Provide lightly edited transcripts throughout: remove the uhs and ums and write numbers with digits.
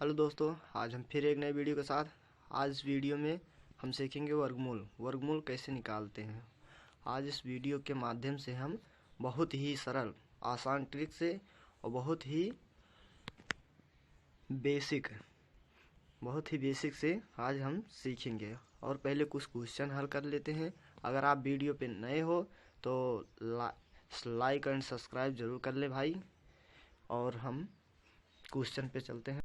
Hello दोस्तों, आज हम फिर एक नए वीडियो के साथ। आज इस वीडियो में हम सीखेंगे वर्गमूल कैसे निकालते हैं। आज इस वीडियो के माध्यम से हम बहुत ही सरल आसान ट्रिक से और बहुत ही बेसिक से आज हम सीखेंगे। और पहले कुछ क्वेश्चन हल कर लेते हैं। अगर आप वीडियो पे नए हो तो लाइक एंड सब्सक्राइब जरूर कर ले भाई। और हम क्वेश्चन पे चलते हैं।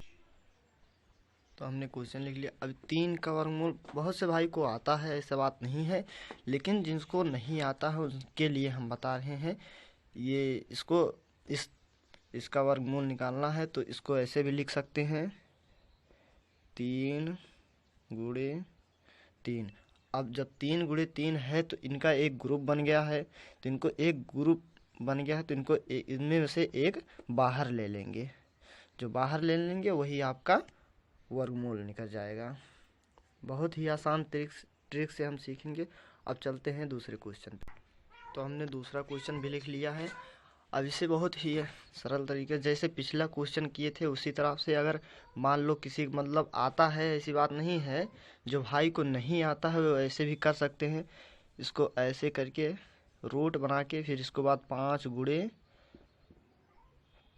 तो हमने क्वेश्चन लिख लिया। अब 3 का वर्गमूल बहुत से भाई को आता है, ऐसा बात नहीं है, लेकिन जिनको नहीं आता है उनके लिए हम बता रहे हैं। इसका वर्गमूल निकालना है तो इसको ऐसे भी लिख सकते हैं, 3 गुणे 3। अब जब 3 गुणे 3 है तो इनका एक ग्रुप बन गया है, तो इनको इनमें से एक बाहर ले लेंगे। जो बाहर ले लेंगे वही आपका वर्गमूल निकल जाएगा। बहुत ही आसान ट्रिक से हम सीखेंगे। अब चलते हैं दूसरे क्वेश्चन पे। तो हमने दूसरा क्वेश्चन भी लिख लिया है। अब इसे बहुत ही सरल तरीके जैसे पिछला क्वेश्चन किए थे उसी तरह से, अगर मान लो किसी मतलब आता है, ऐसी बात नहीं है, जो भाई को नहीं आता है वो ऐसे भी कर सकते हैं। इसको ऐसे करके रूट बना के फिर इसके बाद 5 गुणे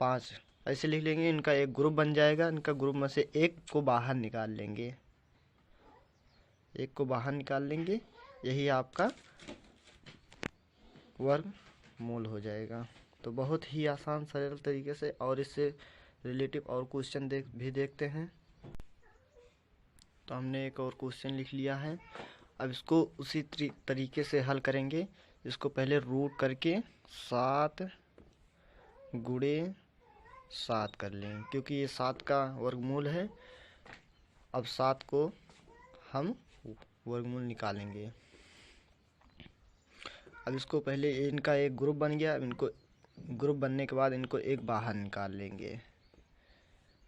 5 ऐसे लिख लेंगे। इनका एक ग्रुप बन जाएगा। इनका ग्रुप में से एक को बाहर निकाल लेंगे, यही आपका वर्गमूल हो जाएगा। तो बहुत ही आसान सरल तरीके से, और इससे रिलेटिव और क्वेश्चन देखते हैं। तो हमने एक और क्वेश्चन लिख लिया है। अब इसको उसी तरीके से हल करेंगे। इसको पहले रूट करके 7 गुणे 7 कर लें, क्योंकि ये 7 का वर्गमूल है। अब 7 को हम वर्गमूल निकालेंगे। अब इसको पहले इनका एक ग्रुप बन गया। अब इनको ग्रुप बनने के बाद इनको एक बाहर निकाल लेंगे,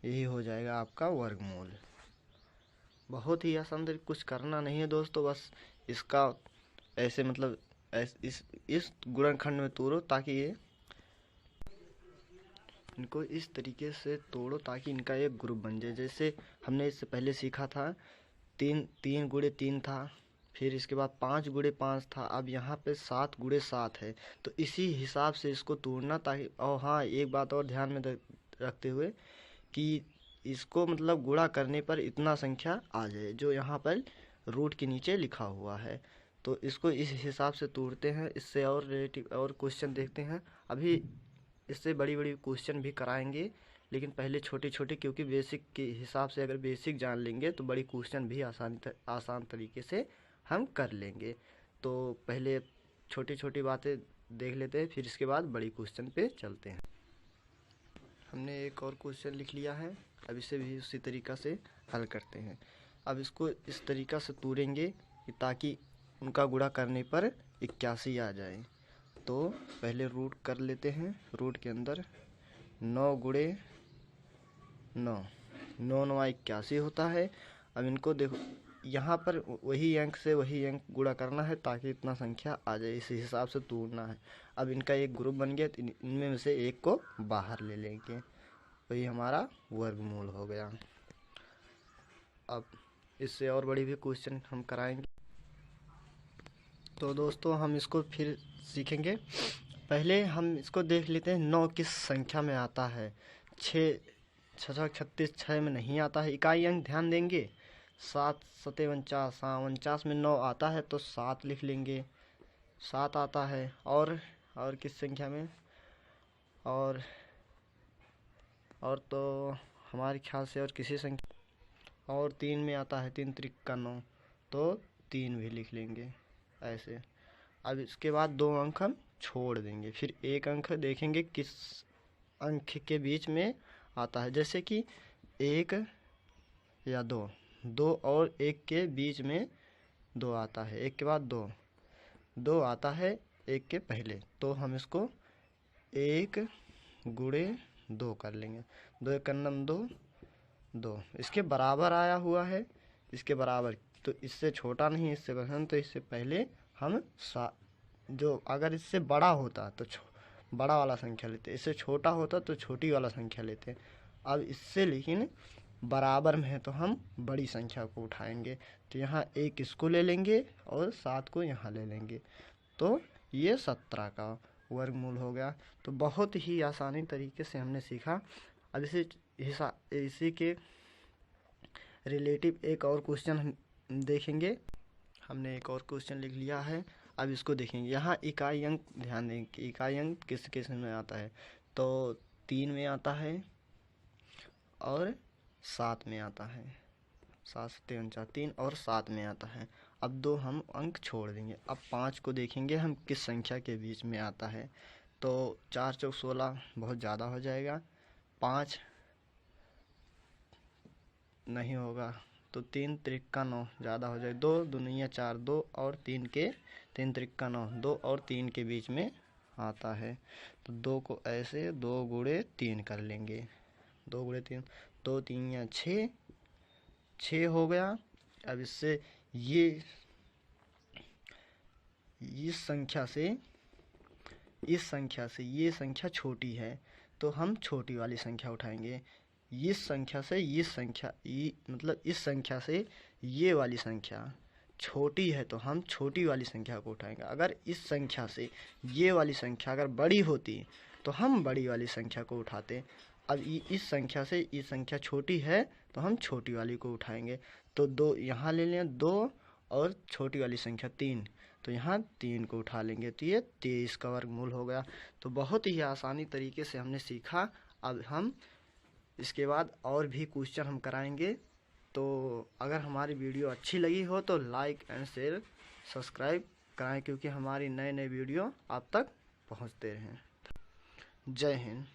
यही हो जाएगा आपका वर्गमूल। बहुत ही आसान, कुछ करना नहीं है दोस्तों, बस इसका ऐसे मतलब इस गुणनखंड में तोड़ो ताकि ये इनको इस तरीके से तोड़ो ताकि इनका एक ग्रुप बन जाए। जैसे हमने इससे पहले सीखा था, 3 गुणे 3 था, फिर इसके बाद 5 गुणे 5 था। अब यहाँ पे 7 गुणे 7 है। तो इसी हिसाब से इसको तोड़ना, ताकि और हाँ, एक बात और ध्यान में रखते हुए कि इसको मतलब गुणा करने पर इतना संख्या आ जाए जो यहाँ पर रूट के नीचे लिखा हुआ है। तो इसको इस हिसाब से तोड़ते हैं। इससे और रिलेटिव और क्वेश्चन देखते हैं। अभी इससे बड़ी क्वेश्चन भी कराएंगे, लेकिन पहले छोटे छोटे, क्योंकि बेसिक के हिसाब से अगर बेसिक जान लेंगे तो बड़ी क्वेश्चन भी आसान तरीके से हम कर लेंगे। तो पहले छोटी छोटी बातें देख लेते हैं, फिर इसके बाद बड़ी क्वेश्चन पे चलते हैं। हमने एक और क्वेश्चन लिख लिया है। अब इसे भी उसी तरीक़ा से हल करते हैं। अब इसको इस तरीक़ा से तोड़ेंगे कि ताकि उनका गुणा करने पर 81 आ जाए। तो पहले रूट कर लेते हैं। रूट के अंदर 9 गुणे 9, 9 9 81 होता है। अब इनको देखो, यहाँ पर वही अंक से वही अंक गुणा करना है ताकि इतना संख्या आ जाए, इस हिसाब से तोड़ना है। अब इनका एक ग्रुप बन गया, तो इनमें से एक को बाहर ले लेंगे, वही हमारा वर्गमूल हो गया। अब इससे और बड़ी भी क्वेश्चन हम कराएंगे। तो दोस्तों हम इसको फिर सीखेंगे। पहले हम इसको देख लेते हैं 9 किस संख्या में आता है। 6 6 36 6 में नहीं आता है। इकाई अंक ध्यान देंगे, 7 7 49, हाँ 49 में 9 आता है तो 7 लिख लेंगे, 7 आता है। और किस संख्या में, और तो हमारे ख्याल से और किसी संख्या, और 3 में आता है, 3 त्रिक का 9, तो 3 भी लिख लेंगे ऐसे। अब इसके बाद 2 अंक हम छोड़ देंगे, फिर एक अंक देखेंगे किस अंक के बीच में आता है। जैसे कि 1 या 2 और 1 के बीच में 2 आता है, 1 के बाद 2 आता है 1 के पहले, तो हम इसको 1 गुणे 2 कर लेंगे। 2 1 2, इसके बराबर आया हुआ है, इसके बराबर, तो इससे छोटा नहीं, इससे बड़ा, तो इससे पहले हम जो अगर इससे बड़ा होता तो बड़ा वाला संख्या लेते, इससे छोटा होता तो छोटी वाला संख्या लेते। अब इससे लेकिन बराबर में है तो हम बड़ी संख्या को उठाएंगे। तो यहाँ 1 इसको ले लेंगे और 7 को यहाँ ले लेंगे, तो ये 17 का वर्गमूल हो गया। तो बहुत ही आसानी तरीके से हमने सीखा। अब इसी के रिलेटिव एक और क्वेश्चन हम देखेंगे। हमने एक और क्वेश्चन लिख लिया है, अब इसको देखेंगे। यहाँ इकाई अंक ध्यान दें कि इकाई अंक किस किस में आता है, तो 3 में आता है और 7 में आता है। 7 से 3 3 और 7 में आता है। अब 2 हम अंक छोड़ देंगे। अब 5 को देखेंगे हम किस संख्या के बीच में आता है, तो 4 चौक 16 बहुत ज़्यादा हो जाएगा, 5 नहीं होगा, तो 3 त्रिक्का 9 ज़्यादा हो जाए, 2 दूनिया 4, 2 और 3 त्रिक्का 9, 2 और 3 के बीच में आता है। तो 2 को ऐसे 2 गुणे 3 कर लेंगे, 2 गुणे 3, 2 3 या 6 हो गया। अब इससे इस संख्या से ये संख्या छोटी है, तो हम छोटी वाली संख्या उठाएंगे। इस संख्या से ये वाली संख्या छोटी है, तो हम छोटी वाली संख्या को उठाएंगे। अगर इस संख्या से ये वाली संख्या अगर बड़ी होती तो हम बड़ी वाली संख्या को उठाते। अब इस संख्या से ये संख्या छोटी है तो हम छोटी वाली को उठाएंगे। तो 2 यहाँ ले लें, 2 और छोटी वाली संख्या 3, तो यहाँ 3 को उठा लेंगे, तो ये 23 का वर्गमूल हो गया। तो बहुत ही आसानी तरीके से हमने सीखा। अब हम इसके बाद और भी क्वेश्चन हम कराएंगे। तो अगर हमारी वीडियो अच्छी लगी हो तो लाइक एंड शेयर सब्सक्राइब कराएं, क्योंकि हमारी नए वीडियो आप तक पहुंचते रहें। जय हिंद।